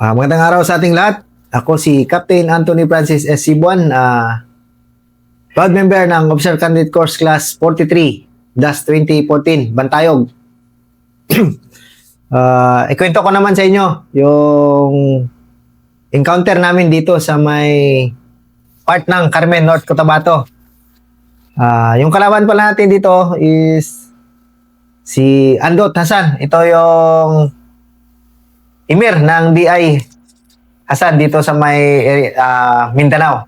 Magandang araw sa ating lahat. Ako si Captain Anthony Francis S. Sibuan, proud member ng Officer Candidate Course Class 43-2014, Bantayog. Ikwento ko naman sa inyo yung encounter namin dito sa may part ng Carmen, North Cotabato. Yung kalaban pala natin dito is si Andot Hasan. Ito yung Emir ng DI Hasan dito sa may Mindanao.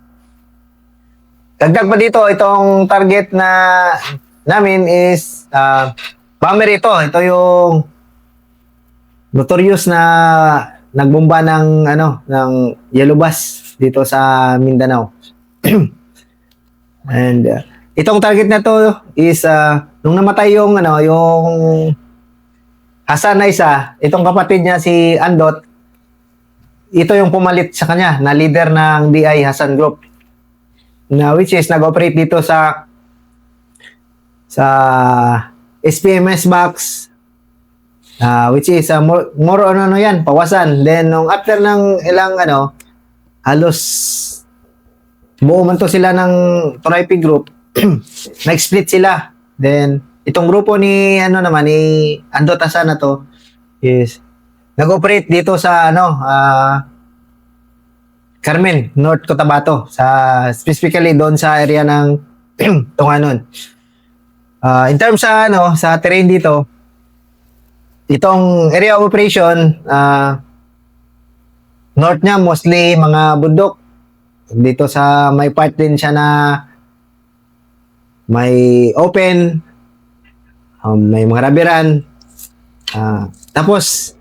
Dagdag pa dito, itong target na namin is bomber ito. Ito yung notorious na nagbomba ng ng yellow bus dito sa Mindanao. And itong target na to is nung namatay yung yung Hasan na isa, itong kapatid niya si Andot, ito yung pumalit sa kanya na leader ng DI Hasan Group. Na which is nag-operate dito sa SPMS box, which is more on yan, pawasan. Then nung after ng ilang halos buo man to sila ng Toraypi Group, nag-split sila. Then itong grupo ni ni Andot Hasan na to is nag-operate dito sa Carmen, North Cotabato, specifically doon sa area ng Tunganon. In terms sa terrain dito, itong area of operation, north niya mostly mga bundok. Dito sa may part din siya na may open, may mga rabiran. Tapos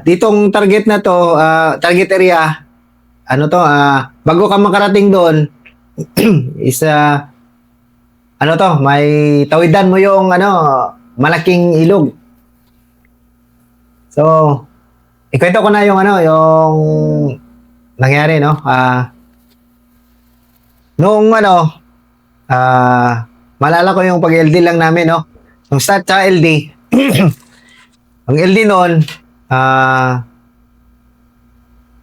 ditong target na to, target area, bago ka makarating doon is may tawidan mo yung malaking ilog. So ikwento ko na yung yung nangyari, noong maalala ko yung pag-LD lang namin, nung start sa LD. Ang LD noon,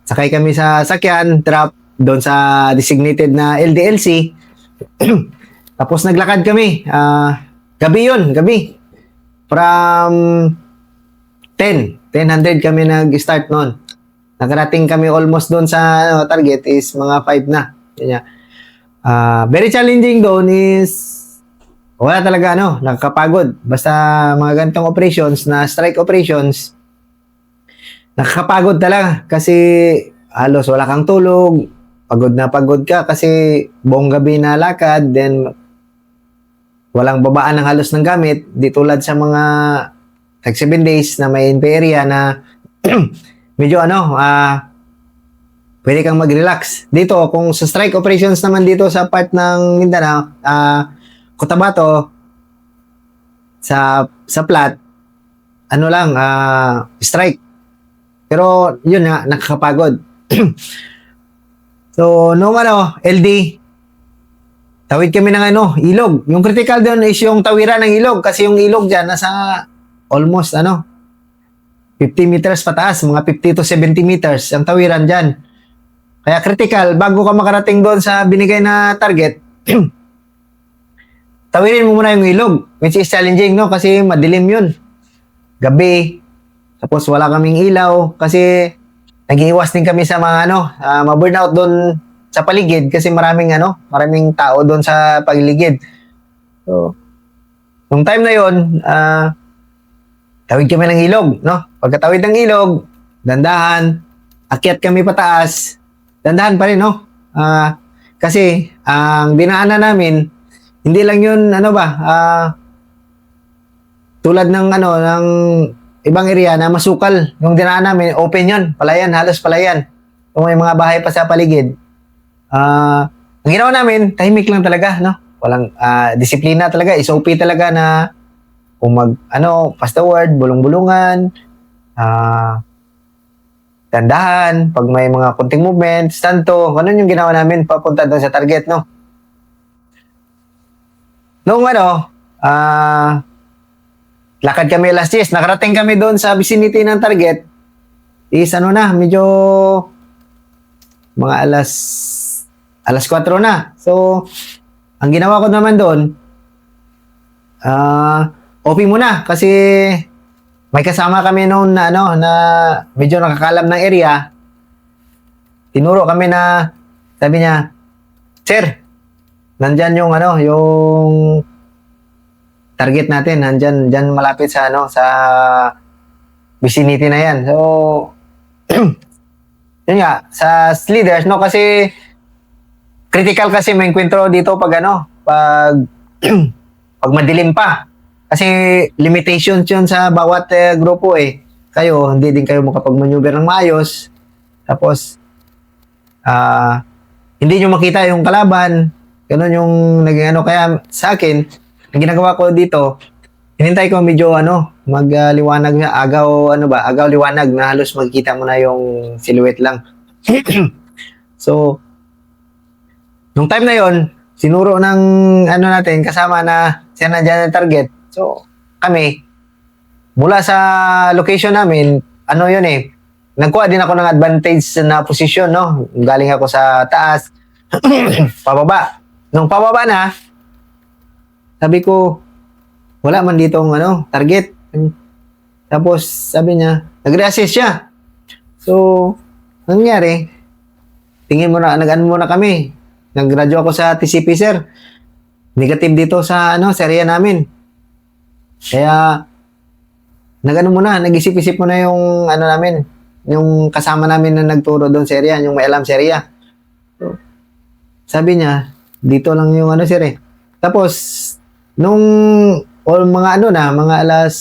sakay kami sa sakyan, drop doon sa designated na LDLC. Tapos naglakad kami. Gabi yun, gabi. From 10:00 kami nag-start noon. Nakarating kami almost doon sa target is mga 5 na. Very challenging doon is wala talaga nakakapagod. Basta mga ganitong operations na strike operations, nakakapagod talaga kasi halos wala kang tulog, pagod na pagod ka kasi buong gabi na lakad, then walang babaan ng halos ng gamit, di tulad sa mga like 7 days na may NP area na medyo pwede kang mag-relax. Dito, kung sa strike operations naman dito sa part ng Mindanao, Cotabato, sa plat, strike. Pero yun nga, nakakapagod. So, nung LD, tawid kami ng ilog. Yung critical doon is yung tawiran ng ilog kasi yung ilog dyan nasa almost 50 meters pataas, mga 50 to 70 meters ang tawiran dyan. Kaya critical, bago ka makarating doon sa binigay na target, tawirin mo muna yung ilog, which is challenging, kasi madilim yun. Gabi, tapos wala kaming ilaw, kasi nag-iiwas din kami sa mga ma-burnout doon sa paligid, kasi maraming tao doon sa paligid. So, nung time na yun, tawid kami ng ilog, Pagkatawid ng ilog, dandahan, akyat kami pataas, dandahan pa rin, kasi ang dinaanan namin, hindi lang yun, tulad ng ng ibang area na masukal, yung dinaanan namin, open yun, palayan, halos palayan. Kung may mga bahay pa sa paligid. Ang ginawa namin, tahimik lang talaga, Walang disiplina talaga, SOP talaga na kung fast forward, bulong-bulungan, dandahan, pag may mga kunting movement, stanto, ganun yung ginawa namin papunta doon sa target, Noong lakad kami alas 10, nakarating kami doon sa vicinity ng target, is ano na, medyo mga alas 4 na. So, ang ginawa ko naman doon, OP muna kasi may kasama kami noon na ano na medyo nakakalam ng area. Tinuro kami na sabi niya, "Sir, nandyan yung ano, yung target natin, nandyan dyan malapit sa ano sa vicinity na yan." So, yun nga, sa leaders, no, kasi critical kasi may enkwentro dito pag ano, pag pag madilim pa. Kasi limitations yun sa bawat grupo eh. Kayo, hindi din kayo makapag-maneuver ng maayos. Tapos, hindi nyo makita yung kalaban. Ganun yung naging ano. Kaya sa akin, ang ginagawa ko dito, hinintay ko medyo ano, magliwanag na agaw, ano ba, agaw liwanag na halos magkita mo na yung silhouette lang. So, nung time na yon, sinuro ng ano natin, kasama na siya na dyan ang target. So, kami, mula sa location namin, ano yun eh, nagkuha din ako ng advantage na position, no? Galing ako sa taas, pababa. Nung pababa na, sabi ko, wala man dito ang ano, target. Tapos, sabi niya, nag-reassess siya. So, ang nangyari, tingin mo na, nag-ano muna kami. Nag-radyo ako sa TCP, sir. Negative dito sa ano, sa area namin. Kaya, nag-ano muna, nag-isip-isip mo na yung ano namin, yung kasama namin na nagturo doon sa area, yung may alam sa area. So, sabi niya, dito lang yung ano, sir eh. Tapos, nung mga ano na, mga alas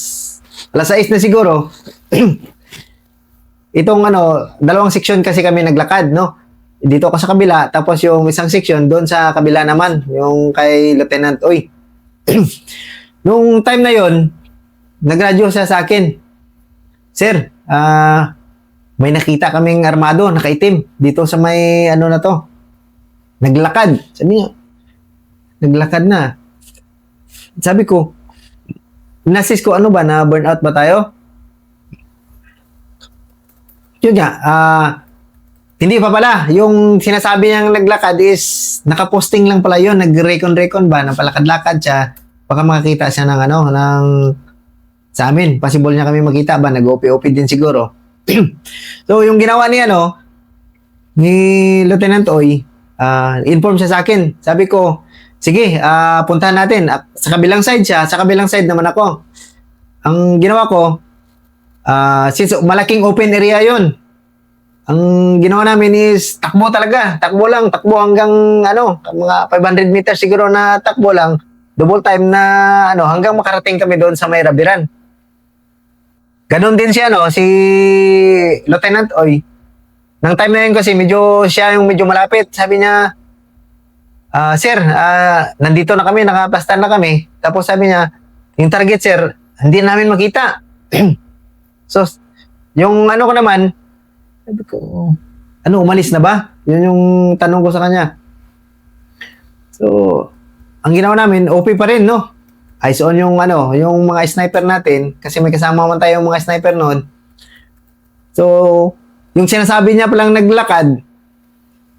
6 na siguro, itong ano, dalawang section kasi kami naglakad, no? Dito ako sa kabila, tapos yung isang section doon sa kabila naman, yung kay Lieutenant Oy. Nung time na yon, nagradyo siya sa akin, "Sir, may nakita kaming armado, nakaitim, dito sa may ano na to. Naglakad." Sabi niya, naglakad na. Sabi ko, nasis ko, ano ba, na burnout ba tayo? Yun nga, hindi pa pala. Yung sinasabi niyang naglakad is, nakaposting lang pala yun. Nag-recon ba, napalakad-lakad siya. Baka makakita siya ng ano, ng sa amin. Possible niya kami makita ba, nag-OP-OP din siguro. So, yung ginawa niya, no, ni Lieutenant Oy, inform siya sa akin. Sabi ko, sige, puntahan natin. Sa kabilang side siya, sa kabilang side naman ako. Ang ginawa ko, since malaking open area yun, ang ginawa namin is takbo talaga. Takbo lang, takbo hanggang ano, mga 500 meters siguro na takbo lang. Double time na ano, hanggang makarating kami doon sa may Rabiran. Ganon din siya, no, si Lieutenant Oy. Nang time na yun kasi siya yung medyo malapit. Sabi niya, "Sir, nandito na kami, nakapastan na kami." Tapos sabi niya, "Yung target, sir, hindi namin makita." So, yung ano ko naman, sabi ko, "Ano, umalis na ba?" Yun yung tanong ko sa kanya. So, ang ginawa namin, OP pa rin, no? Eyes on yung ano, yung mga sniper natin, kasi may kasama man tayong mga sniper noon. So, yung sinasabi niya palang naglakad,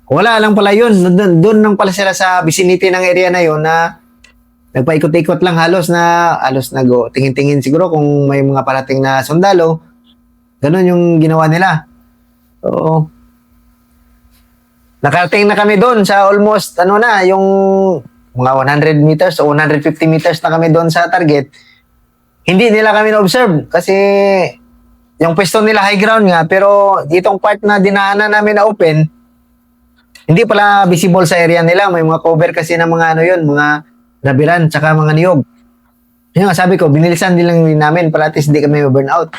wala lang pala yun. Doon lang pala sila sa vicinity ng area na yun na nagpaikot-ikot lang halos na go. Tingin-tingin siguro kung may mga parating na sundalo. Ganun yung ginawa nila. So, nakarating na kami doon sa almost, ano na, yung mga 100 meters o 150 meters na kami doon sa target. Hindi nila kami na-observe kasi yung pwesto nila high ground nga, pero itong part na dinaanan namin na open, hindi pala visible sa area nila. May mga cover kasi ng mga ano yun, mga Rabiran, tsaka mga niyog. Yung nga sabi ko, binilisan din lang namin para at least hindi kami burnout.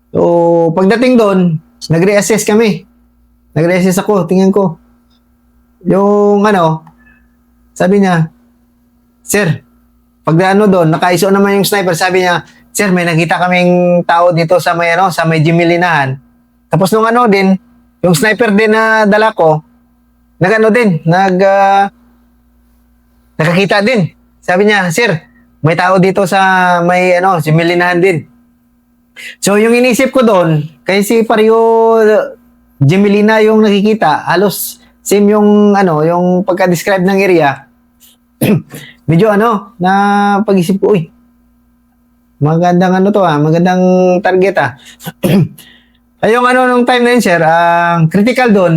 So, pagdating doon, nag-reassess kami. Nag-reassess ako, tingin ko. Yung ano, sabi niya, "Sir, pag ano doon, nakaiso naman yung sniper." Sabi niya, "Sir, may nakita kaming tao dito sa may ano, sa may Jimilinahan." Tapos nung ano din, yung sniper din na dala ko, nagano din, nakakita din. Sabi niya, "Sir, may tao dito sa may ano, Jimilinahan din." So, yung inisip ko doon, kasi pareho Gemelina yung nakikita, halos same yung yung pagka-describe ng area. Medyo na pag-isip ko, uy, magandang magandang target Ay, yung nung time na yun, sir, critical doon,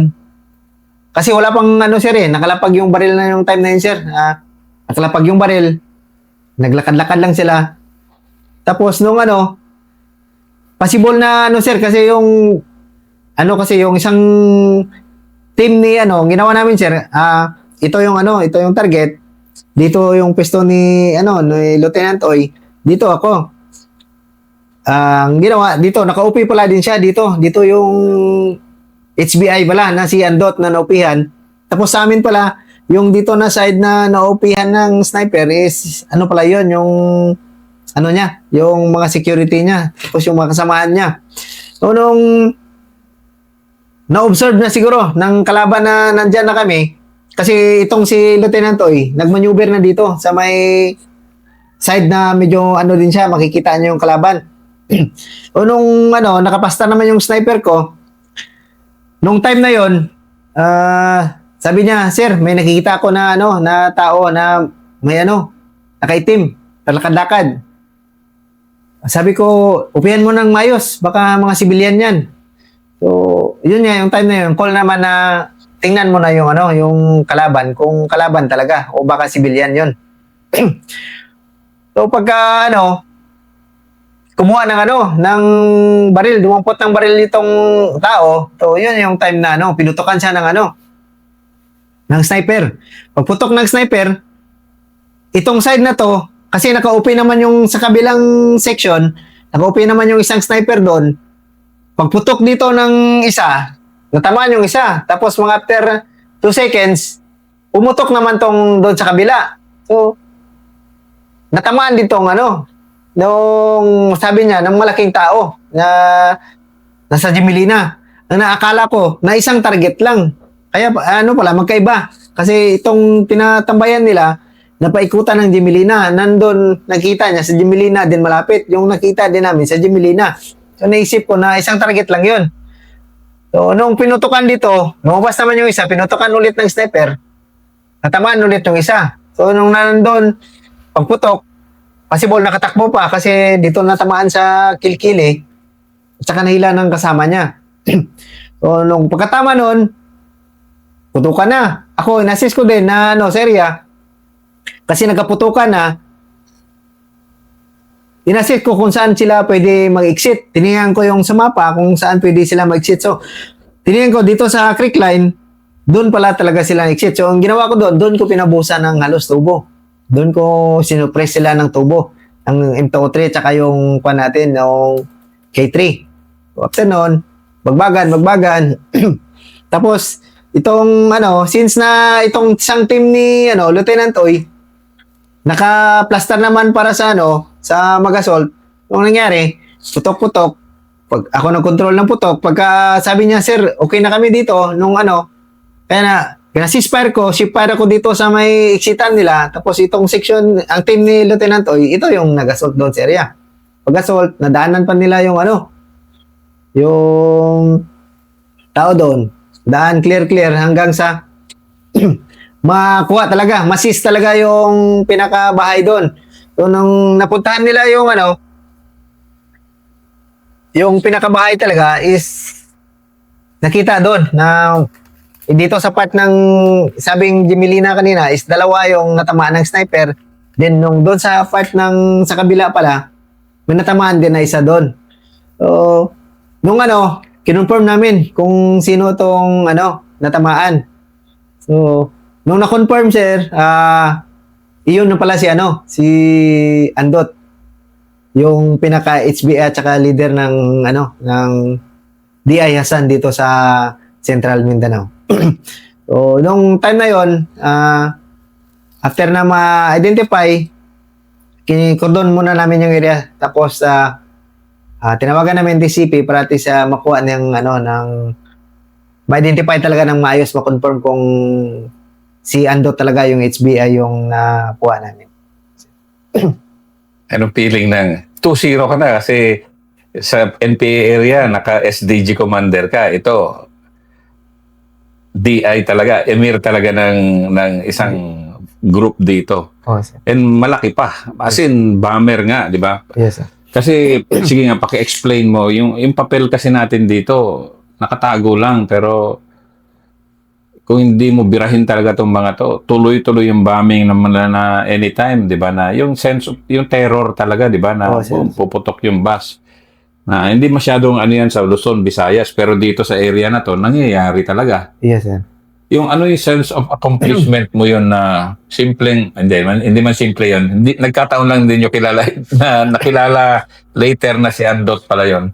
kasi wala pang sir nakalapag yung baril na yung time na yun, sir. Nakalapag yung baril, naglakad-lakad lang sila. Tapos nung possible na sir, kasi yung kasi yung isang team ni ginawa namin, sir, ito yung target. Dito yung pwesto ni Lieutenant Oy. Dito ako. Ang ginawa dito, naka-OP pala din siya dito. Dito yung HBI pala na si Andot na naupihan. Tapos sa amin pala, yung dito na side na naupihan ng sniper is pala yun, yung niya, yung mga security niya, tapos yung mga kasamahan niya. So, nung na-observe na siguro ng kalaban na nandyan na kami, kasi itong si Lieutenant Oy, nagmaneuver na dito sa may side na medyo din siya, makikita niyo yung kalaban. O nung nakapasta naman yung sniper ko, nung time na yon, sabi niya, sir, may nakikita ako na na tao na may nakaitim, talakad-lakad. Sabi ko, upihan mo ng mayos, baka mga sibilyan yan. So, yun nga, yung time na yun, call naman na tingnan mo na yung yung kalaban, kung kalaban talaga, o baka sibilyan yun. So, pagka kumuha ng ng baril, dumampot ng baril itong tao, so yun yung time na pinutukan siya ng ng sniper. Pagputok ng sniper, itong side na to, kasi naka-OP naman yung sa kabilang section, naka-OP naman yung isang sniper doon. Pagputok dito ng isa, natamaan yung isa. Tapos mga after 2 seconds, umutok naman tong doon sa kabila. So, natamaan ditong nung sabi niya, ng malaking tao na nasa Gemelina. Ang naakala ko, na isang target lang. Kaya pala, magkaiba. Kasi itong tinatambayan nila, napaikutan ng Gemelina. Nandun, nakita niya sa Gemelina din malapit. Yung nakita din namin sa Gemelina. So, naisip ko na isang target lang yun. So, nung pinutukan dito, lumabas naman yung isa, pinutukan ulit ng sniper, natamaan ulit yung isa. So, nung nandun, pagputok, possible nakatakbo pa kasi dito natamaan sa kilkili at saka nahila ng kasama niya. So, nung pagkatama nun, putukan na. Ako, inassist ko din na serya, kasi nagkaputukan na, inassist ko kung saan sila pwede mag-exit. Tinignan ko yung sa mapa kung saan pwede sila mag-exit. So, tinignan ko dito sa creek line, doon pala talaga sila exit. So, ang ginawa ko doon ko pinabusan ng halos tubo. Doon ko sinupress sila ng tubo. Ang M203 tsaka yung natin, yung K3. So, after nun, bagbagan. Tapos, itong since na itong isang team ni Lieutenant Oy, naka-plaster naman para sa sa mag-assault. Nung nangyari, putok-putok. Pag ako nag-control ng putok, pagka sabi niya, sir, okay na kami dito, nung kaya na, pinasisfire ko, shipfire ako dito sa may exitan nila, tapos itong section, ang team ni Lieutenant Oy, ito yung nag-assault doon sa area. Pag-assault, nadaanan pa nila yung yung tao doon. Daan clear hanggang sa makuha talaga, masis talaga yung pinakabahay doon. So, nung napuntahan nila yung pinakabahay talaga is nakita doon na dito sa part ng sabing Gemelina kanina is dalawa yung natamaan ng sniper. Then nung doon sa part ng sa kabila pala, may natamaan din na isa doon. So, nung kinonfirm namin kung sino tong natamaan. So, nung na-confirm, sir, iyon na pala si Andot, yung pinaka HBI at saka leader ng ng DI Hasan dito sa Central Mindanao. So, nung time na yon, after na ma-identify, kinikordon muna namin yung area. Tapos, tinawagan namin DCP para at least makuha ng ma-identify talaga ng maayos, ma-confirm kung si Andot talaga yung HBI yung nakuha namin. Anong feeling ng 2-0 ka na kasi sa NPA area, naka-SDG commander ka. Ito, DI talaga, emir talaga ng isang group dito. Oh, sir. And malaki pa. As in, bomber nga, di ba? Yes, sir. Kasi, sige nga, paki-explain mo, yung papel kasi natin dito, nakatago lang, pero kung hindi mo birahin talaga itong mga to, tuloy-tuloy yung bombing naman na anytime, di ba? Na yung sense of, yung terror talaga, di ba? Na Oh, sir. puputok yung bus. Na hindi masyadong ano yan sa Luzon, Visayas, pero dito sa area na to, nangyayari talaga. Yes, sir. Yung ano yung sense of accomplishment mo yun na simpleng, hindi man simple yun. Hindi, nagkataon lang din yung kilala, na nakilala later na si Andot pala yun.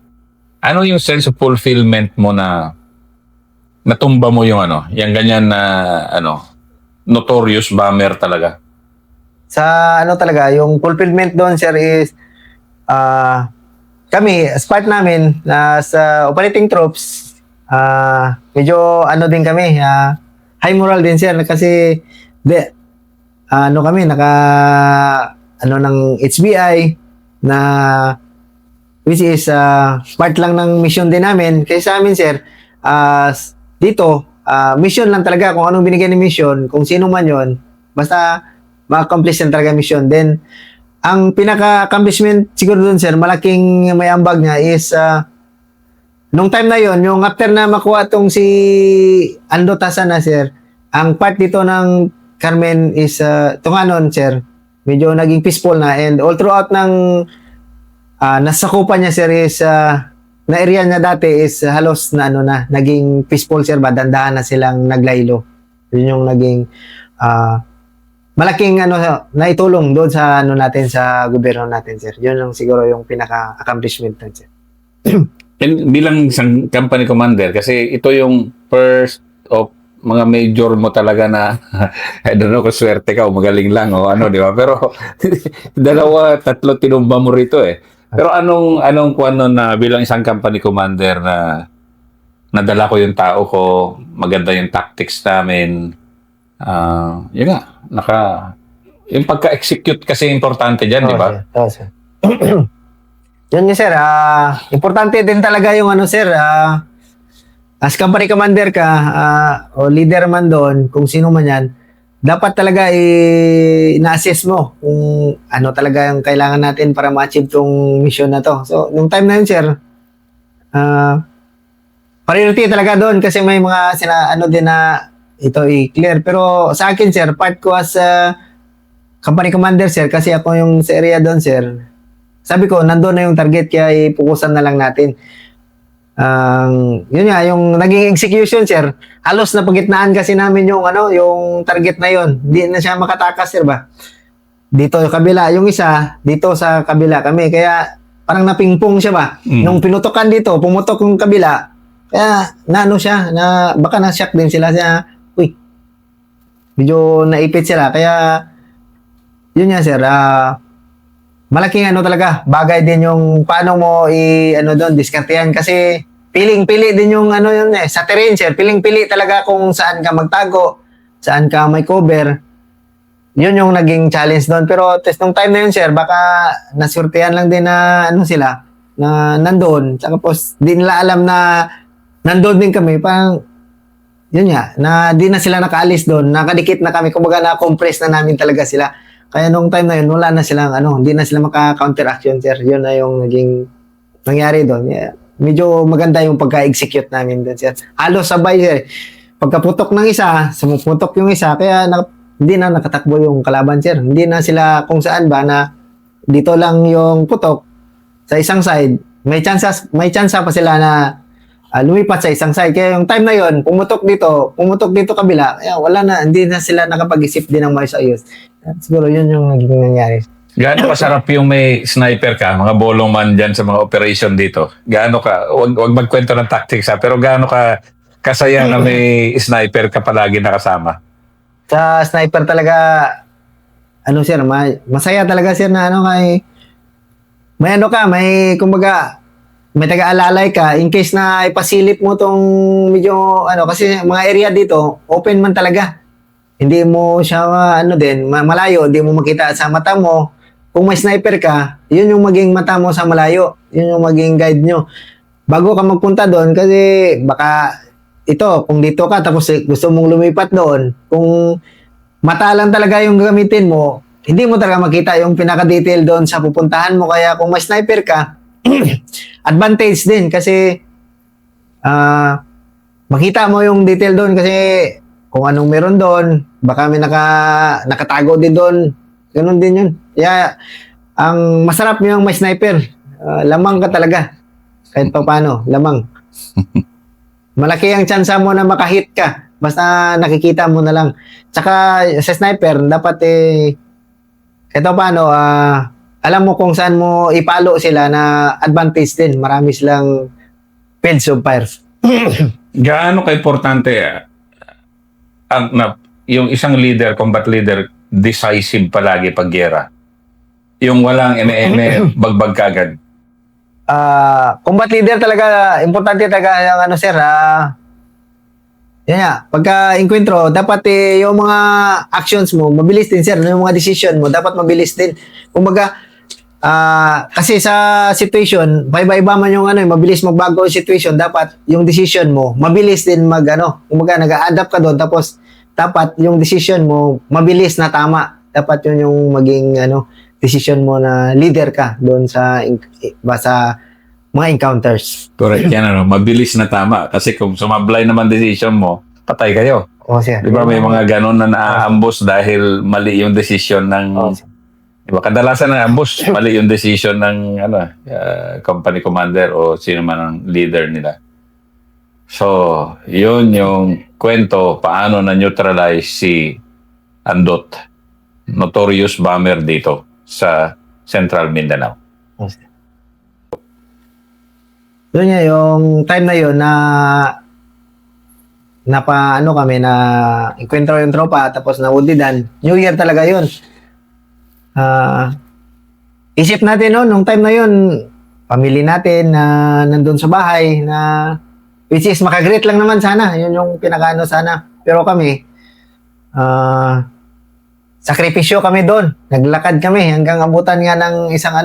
Ano yung sense of fulfillment mo na natumba mo yung ano, yung ganyan na ano, notorious bomber talaga? Sa ano talaga, yung fulfillment doon, sir, is kami, as part namin, sa operating troops, medyo ano din kami, high moral din, sir, kasi ano kami, ano ng HBI, na which is part lang ng mission din namin. Kaya sa amin, sir, dito, mission lang talaga, kung anong binigay ni mission, kung sino man yon, basta ma-accomplish lang talaga mission. Then, ang pinaka-accomplishment siguro dun, sir, malaking may ambag niya is, nung time na yon, yung after na makuha tong si Ando Tasa na, sir, ang part dito ng Carmen is, tunganon, sir, medyo naging peaceful na, and all throughout ng nasakupan niya, sir, is, na area niya dati is halos na ano na, naging peaceful, sir, ba, dandahan na silang naglaylo. Yun yung naging malaking ano naitulong doon sa ano natin, sa gobyerno natin, sir. Yun lang siguro yung pinaka-accomplishment natin, sir. And bilang isang company commander, kasi ito yung first of mga major mo talaga na I don't know kung swerte ka o magaling lang o ano, di ba? Pero dalawa, tatlo tinumba mo rito eh. Pero anong kuano na bilang isang company commander na nadala ko yung tao ko, maganda yung tactics namin. Yun nga, yung pagka-execute kasi importante dyan, di ba? Oo, sir. Yun yun, sir. Importante din talaga yung ano, sir, as company commander ka, o leader man doon, kung sino man yan, dapat talaga ina-assess mo kung ano talaga yung kailangan natin para ma-achieve tong mission na to. So, nung time na yun, sir, priority talaga doon kasi may mga ano din na ito i-clear. Pero sa akin, sir, part ko as company commander, sir, kasi ako yung sa area doon, sir, sabi ko, nandun na yung target, kaya ipukusan na lang natin. Yun nga, yung naging execution, sir, halos na pagitnaan kasi namin yung ano, yung target na yun. Hindi na siya makatakas, sir, ba? Dito yung kabila, yung isa, dito sa kabila kami. Kaya parang napingpong siya, ba? Nung pinutokan dito, pumutok yung kabila. Kaya naano siya, na baka na-shock din sila siya. Uy, medyo naipit sila. Kaya yun nga, sir, malaking ano talaga, bagay din yung paano mo ano doon, diskartehan, kasi piling-pili din yung ano yun sa terrain, sir, piling-pili talaga kung saan ka magtago, saan ka may cover. Yun yung naging challenge doon. Pero test nung time na yun, sir, baka nasurtihan lang din na ano sila, na nandoon. Tapos di nila alam na nandoon din kami, parang yun nga, na di na sila nakaalis doon, nakadikit na kami, kumbaga na-compress na namin talaga sila. Kaya nung time na yun, wala na silang ano, hindi na sila maka-counteraction, sir. Yun na yung naging nangyari doon. Yeah. Medyo maganda yung pagka-execute namin doon, sir. Halos sabay, sir. Pagkaputok ng isa, sumuputok yung isa, kaya hindi na nakatakbo yung kalaban, sir. Hindi na sila kung saan ba na dito lang yung putok sa isang side. May chance pa sila na lumipat sa isang side. Kaya yung time na yun, pumutok dito kabila, kaya wala na, hindi na sila nakapag-isip din ng maayos-ayos. Siguro yun yung naging nangyari. Gaano kasarap yung may sniper ka, mga bolong man dyan sa mga operation dito? Gaano ka, wag magkwento ng tactics ha, pero gaano ka kasaya na may sniper ka palagi nakasama? Sa sniper talaga, ano, sir, masaya talaga, sir, na ano, may ano ka, may kumbaga, may taga-alalay ka in case na ipasilip mo tong medyo ano, kasi mga area dito open man talaga, hindi mo siya ano din malayo, hindi mo makita sa mata mo kung may sniper ka, yun yung maging mata mo sa malayo. Yun yung maging guide nyo. Bago ka magpunta doon, kasi baka ito, kung dito ka, tapos gusto mong lumipat doon, kung mata lang talaga yung gamitin mo, hindi mo talaga makita yung pinaka-detail doon sa pupuntahan mo. Kaya kung may sniper ka, advantage din kasi makita mo yung detail doon kasi kung anong meron doon, baka may nakatago din doon. Ganun din yun. Kaya, ang masarap yung may sniper. Lamang ka talaga. Kahit pa paano, lamang. Malaki ang tsansa mo na makahit ka. Basta nakikita mo na lang. Tsaka sa sniper, dapat kahit pa paano, alam mo kung saan mo ipalo sila na advantage din. Marami silang fields of fire. Gaano ka-importante yung isang leader, combat leader, decisive palagi pag gera? Yung walang eme-eme, bagbag kagad. Combat leader talaga, importante talaga yung ano sir, yan nga, pagka encuentro, dapat yung mga actions mo, mabilis din sir, yung mga decision mo, dapat mabilis din. Kumbaga, kasi sa situation, iba-iba man yung mabilis magbago yung situation, dapat yung decision mo, mabilis din kumbaga nag-a-adapt ka doon, tapos dapat yung decision mo, mabilis na tama. Dapat yun yung maging decision mo na leader ka doon sa mga encounters. Correct. Yan mabilis na tama. Kasi kung sumablay naman decision mo, patay kayo. O siya. Di ba may mga ganon na naaambos dahil mali yung decision ng... Di ba? Kadalasan na ambos, mali yung decision ng company commander o sino man ang leader nila. So, yun yung kwento paano na-neutralize si Andot, notorious bomber dito sa Central Mindanao. Yun nga, yung time na yun na kami na encuentro yung tropa tapos nawudidan. New Year talaga yun. Isip natin nung time na yun, pamilya natin na nandun sa bahay na which is makagreet lang naman sana. Yun yung pinakaano sana. Pero kami, sakripisyo kami doon. Naglakad kami hanggang abutan nga ng isang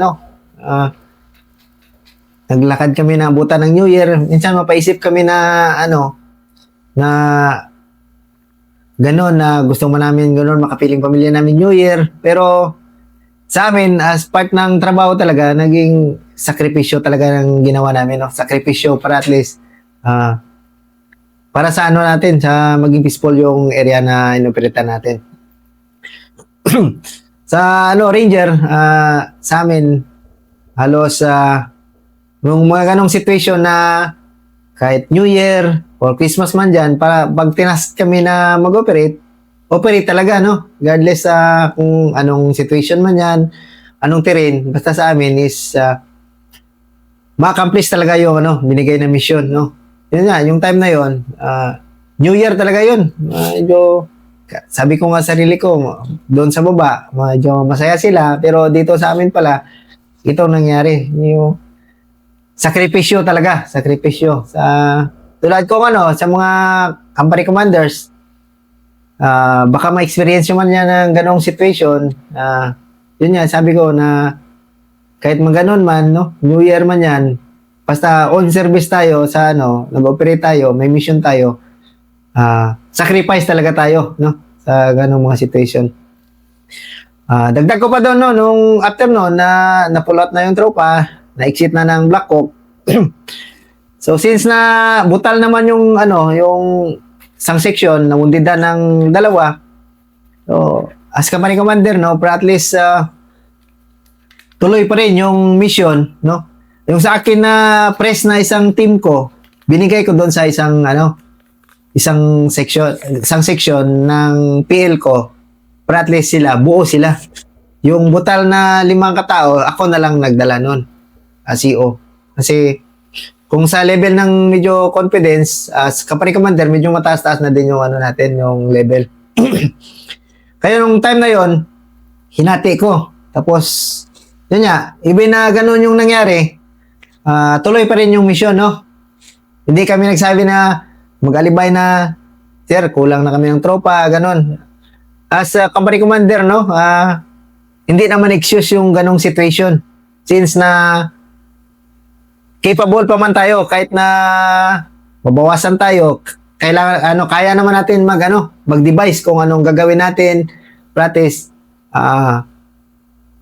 naglakad kami na abutan ng New Year. Minsan mapaisip kami na na gano'n na gusto mo namin gano'n makapiling pamilya namin New Year. Pero sa amin, as part ng trabaho talaga, naging sakripisyo talaga ng ginawa namin. Sakripisyo para at least para sa natin, sa maging peaceful yung area na inoperate natin. Sa Ranger, sa amin, halos yung mga ganong situation na kahit New Year or Christmas man dyan, para pag tinas kami na mag-operate, operate talaga, Regardless sa kung anong situation man yan, anong terrain, basta sa amin is ma-accomplish talaga yung binigay na mission, Yun nga, yung time na yun, New Year talaga yun. Medyo, sabi ko nga sarili ko, doon sa baba, medyo masaya sila, pero dito sa amin pala, ito nangyari. Yung sakripisyo talaga, sakripisyo. Tulad ko sa mga company commanders, baka ma-experience man yan ng ganong situation. Yun nga, sabi ko na kahit maganon man, New Year man yan, basta on service tayo sa nag-operate tayo, may mission tayo, sacrifice talaga tayo, sa ganong mga situation. Dagdag ko pa doon, nung after na na-pull out na yung tropa, na-exit na ng Black Hawk. So since na butal naman yung isang section, nawundidan ng dalawa, so as company commander, for at least tuloy pa rin yung mission, Yung sa akin na press na isang team ko, binigay ko doon sa isang section ng PL ko para at least buo sila. Yung butal na 5 katao, ako na lang nagdala noon as CO. Kasi kung sa level ng medyo confidence, as company commander, medyo mataas-taas na din yung natin, yung level. Kaya nung time na yon, hinati ko. Tapos, yun nga, even na ganun yung nangyari, tuloy pa rin yung mission, Hindi kami nagsabi na mag-alibay na, sir, kulang na kami ng tropa, ganun. As a company commander, hindi naman excuse yung ganong situation. Since na capable pa man tayo, kahit na mabawasan tayo, kailangan, kaya naman natin mag-devise kung anong gagawin natin. Practice,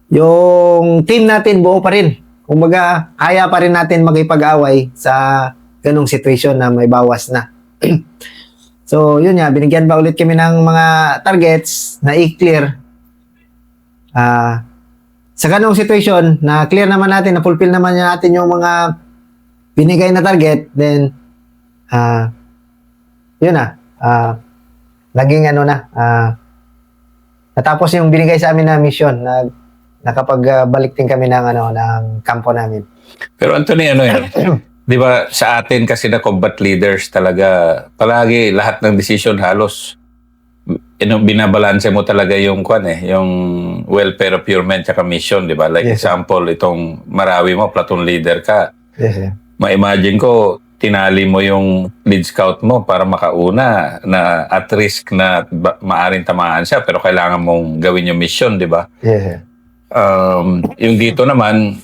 yung team natin buo pa rin. Kumbaga, kaya pa rin natin magipag-away sa ganong situation na may bawas na. So, yun nga, binigyan ba ulit kami ng mga targets na i-clear. Sa ganong situation, na clear naman natin, na fulfill naman natin yung mga binigay na target, then, yun na, naging natapos yung binigay sa amin na mission, nakapagbalik din kami ng kampo namin. Pero Anthony, di ba sa atin kasi na combat leaders talaga, palagi lahat ng decision halos binabalanse mo talaga yung yung welfare, procurement, tsaka mission, di ba? Like Yes, sir. example, itong Marawi mo, platoon leader ka. Yes, sir. Ma-imagine ko, tinali mo yung lead scout mo para makauna na at risk na maaring tamaan siya pero kailangan mong gawin yung mission, di ba? Yes, sir. Yung dito naman,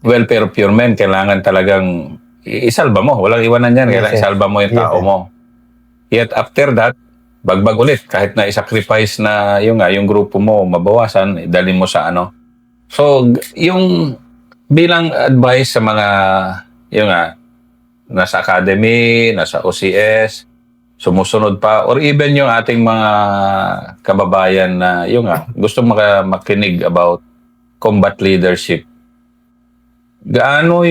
welfare, procurement, kailangan talagang isalba mo. Walang iwanan yan. Yes, Kailangan sir. isalba mo yung Yes, tao sir. mo. Yet after that, bagbag ulit. Kahit na isacrifice na yung grupo mo mabawasan, dalhin mo sa So, yung bilang advice sa mga nasa academy, nasa OCS, sumusunod pa, or even yung ating mga kababayan na gusto makinig about combat leadership. Gaano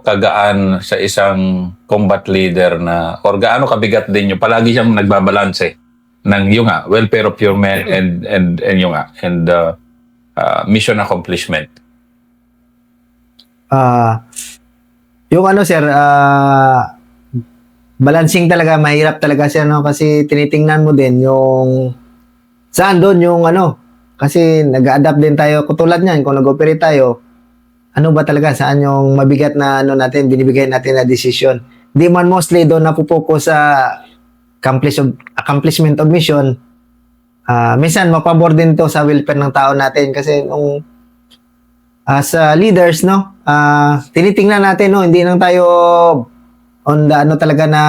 kagaan sa isang combat leader or gaano kabigat din yung palagi siyang nagbabalanse ng welfare, procurement and mission accomplishment. Yung sir, balancing talaga, mahirap talaga sir, kasi tinitingnan mo din yung saan doon yung kasi nag-adapt din tayo, katulad niyan, kung nag-operate tayo, ba talaga, saan yung mabigat na natin, binibigay natin na decision. Di man mostly doon napupokus sa accomplishment of mission. Minsan, mapabor din to sa welfare ng tao natin kasi as leaders, tinitingnan natin, hindi lang tayo on the talaga na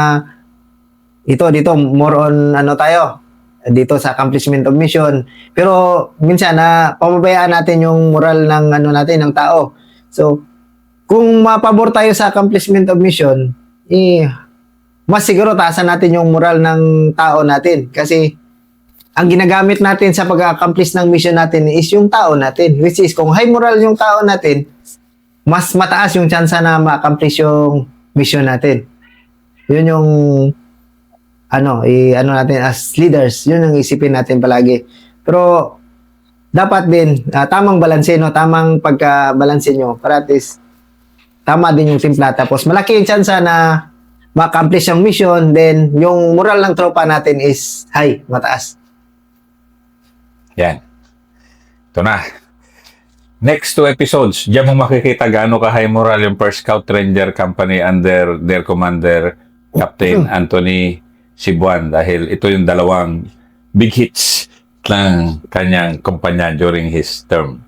dito, more on tayo, dito sa accomplishment of mission. Pero minsan, pababayaan natin yung moral ng natin, ng tao. So, kung mapabor tayo sa accomplishment of mission, mas siguro taasan natin yung moral ng tao natin. Kasi, ang ginagamit natin sa pag-accomplish ng mission natin is yung tao natin. Which is, kung high moral yung tao natin, mas mataas yung chance na ma-accomplish yung mission natin. Yun yung natin as leaders, yun yung isipin natin palagi. Pero dapat din tamang balanse, tamang pagka-balanse nyo para at least tama din yung timpla. Tapos malaki yung chance na ma-accomplish yung mission, then yung moral ng tropa natin is high, mataas. Yan. Ito na. Next 2 episodes, diyan mo makikita gaano ka high moral yung 1st Scout Ranger Company under their commander, Captain Anthony Sibuan, dahil ito yung dalawang big hits ng kanyang kumpanya during his term.